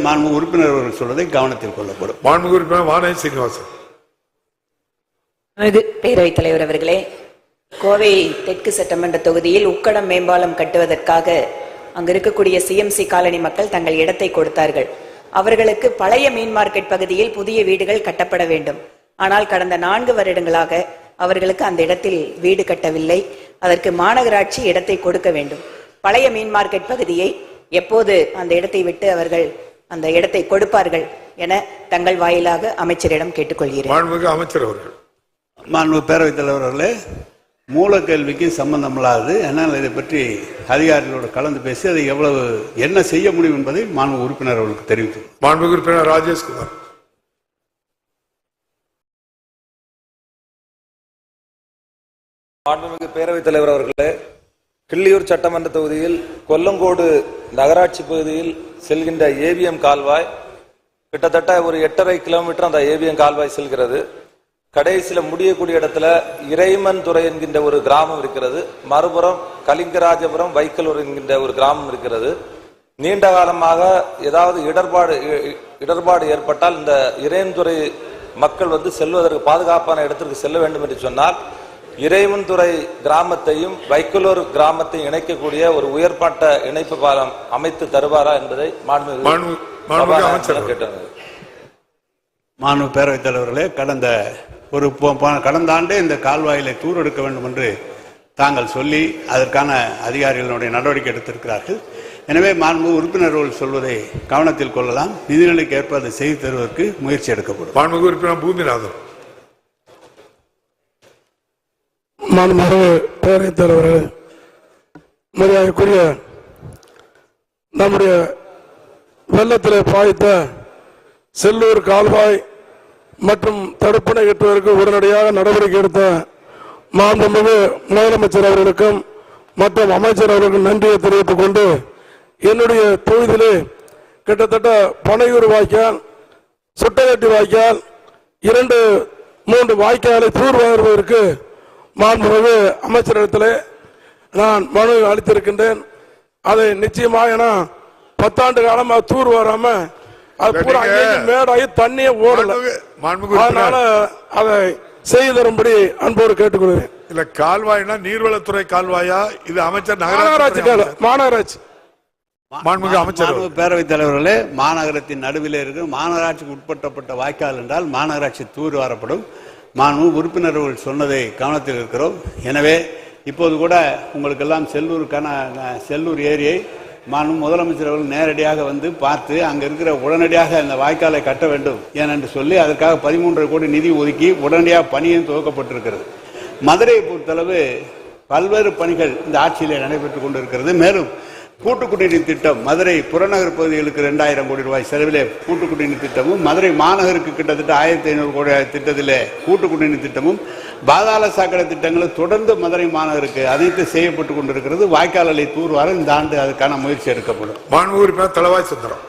மாண்பு உறுப்பினர் அவர்கள் சொல்வதை கவனத்தில் கொள்ளப்படும். மாண்பு உறுப்பினர் வானதி சீனிவாசன். பேரவைத் தலைவர் அவர்களே, கோவை தெற்கு சட்டமன்ற தொகுதியில் உக்கடம் மேம்பாலம் கட்டுவதற்காக அங்கு இருக்கக்கூடிய சிஎம்சி காலனி மக்கள் தங்கள் இடத்தை கொடுத்தார்கள். அவர்களுக்கு பழைய மீன் மார்க்கெட் பகுதியில் புதிய வீடுகள் கட்டப்பட வேண்டும். ஆனால் கடந்த 4 வருடங்களாக அவர்களுக்கு அந்த இடத்தில் வீடு கட்டவில்லை. அதற்கு மாநகராட்சி இடத்தை கொடுக்க வேண்டும். பழைய மீன் மார்க்கெட் பகுதியை எப்போது அந்த இடத்தை விட்டு அவர்கள் அந்த இடத்தை கொடுப்பார்கள் என தங்கள் வாயிலாக அமைச்சரிடம் கேட்டுக்கொள்கிறேன். மாண்புமிகு அமைச்சர் அவர்கள். மாண்பு பேரவைத் தலைவர் அவர்களே, மூல கேள்விக்கு சம்பந்தமில்லாது என்னால் இதை பற்றி அதிகாரிகளோடு கலந்து பேசி அதை எவ்வளவு என்ன செய்ய முடியும் என்பதை மாண்பு உறுப்பினர் அவர்களுக்கு தெரிவித்து. மாண்புமிகு உறுப்பினர் ராஜேஷ்குமார். மாண்புமிகு பேரவைத் தலைவர் அவர்களே, கிள்ளியூர் சட்டமன்ற தொகுதியில் கொல்லங்கோடு நகராட்சி பகுதியில் செல்கின்ற ஏவிஎம் கால்வாய் கிட்டத்தட்ட ஒரு 8.5 கிலோமீட்டர் அந்த ஏவிஎம் கால்வாய் செல்கிறது. கடைசியில முடியக்கூடிய இடத்துல இறைமன் துறை என்கின்ற ஒரு கிராமம் இருக்கிறது. மறுபுறம் கலிங்கராஜபுரம் வைக்கலூர் என்கின்ற ஒரு கிராமம் இருக்கிறது. நீண்ட காலமாக ஏதாவது இடர்பாடு ஏற்பட்டால் இந்த இறைமன்துறை மக்கள் செல்வதற்கு பாதுகாப்பான இடத்திற்கு செல்ல வேண்டும் என்று சொன்னால் இறைமன்துறை கிராமத்தையும் வைக்கலூர் கிராமத்தையும் இணைக்கக்கூடிய ஒரு உயர்மட்ட இணைப்பு பாலம் அமைத்து தருவாரா என்பதை மாண்பு பேரவைத் தலைவர்களே, கடந்த ஆண்டே இந்த கால்வாயிலை தூர் எடுக்க வேண்டும் என்று தாங்கள் சொல்லி அதற்கான அதிகாரிகளுடைய நடவடிக்கை எடுத்திருக்கிறார்கள். எனவே மாண்பு உறுப்பினர்கள் சொல்வதை கவனத்தில் கொள்ளலாம். நிதிநிலைக்கு ஏற்ப அதை செய்து தருவதற்கு முயற்சி எடுக்கப்படும். மாண்புமிகு உறுப்பினர் பூமிநாதன். மாண்புமிகு பேரவைத் தலைவர்களே, மரியாதைக்குரிய நம்முடைய வெள்ளத்திலே பாய்த்த செல்லூர் கால்வாய் மற்றும் தடுப்பணை கட்டுவதற்கு உடனடியாக நடவடிக்கை எடுத்த மாண்புமிகு முதலமைச்சர் அவர்களுக்கும் மற்றும் அமைச்சர் அவர்களுக்கும் நன்றியை தெரிவித்துக் கொண்டு, என்னுடைய தொகுதியிலே கிட்டத்தட்ட பனையூர் வாய்க்கால், சுட்டகட்டி வாய்க்கால், 2-3 வாய்க்காலை தூர்வாருவதற்கு மாண்புமிகு அமைச்சரிடத்திலே நான் மனு அளித்திருக்கின்றேன். அதை நிச்சயமாக 10 ஆண்டு காலமாக தூர் வராம அது பூரா மேடாகி தண்ணியே ஓடல. அதனால அதை செய்து தரும்படி அன்போடு கேட்டுக்கொள்கிறேன். இல்ல கால்வாய்னா நீர்வளத்துறை கால்வாயா? இது அமைச்சர் மாநகராட்சி மாநகராட்சி. மாண்புமிகு அமைச்சர் பேரவைத் தலைவர்களே, மாநகரத்தின் நடுவில் இருக்கிற மாநகராட்சிக்கு உட்பட்டப்பட்ட வாய்க்கால் என்றால் மாநகராட்சி தூர் வாரப்படும். மாண்பு உறுப்பினர்கள் சொன்னதை கவனத்தில் இருக்கிறோம். எனவே இப்போது கூட உங்களுக்கெல்லாம் செல்லூர் ஏரியை மாண்பு முதலமைச்சர் அவர்கள் நேரடியாக பார்த்து அங்க இருக்கிற உடனடியாக அந்த வாய்க்காலை கட்ட வேண்டும் ஏனென்று சொல்லி அதற்காக 13 கோடி நிதி ஒதுக்கி உடனடியாக பணியும் துவக்கப்பட்டிருக்கிறது. மதுரையை பொறுத்தளவு பல்வேறு பணிகள் இந்த ஆட்சியிலே நடைபெற்றுக் கொண்டிருக்கிறது. மேலும் கூட்டு குடிநீர் திட்டம் மதுரை புறநகர் பகுதிகளுக்கு 2000 கோடி ரூபாய் செலவிலே கூட்டு குடிநீர் திட்டமும், மதுரை மாநகருக்கு கிட்டத்தட்ட 1500 கோடி திட்டத்திலே கூட்டு குடிநீர் திட்டமும், பாதாள சாக்கடை திட்டங்களும் தொடர்ந்து மதுரை மாநகருக்கு அனைத்து செய்யப்பட்டுக் கொண்டிருக்கிறது. வாய்க்கால்களை தூர்வார இந்த ஆண்டு அதுக்கான முயற்சி எடுக்கப்படும். மாண்புமிகு உறுப்பினர் தளவாய் சுந்தரம்.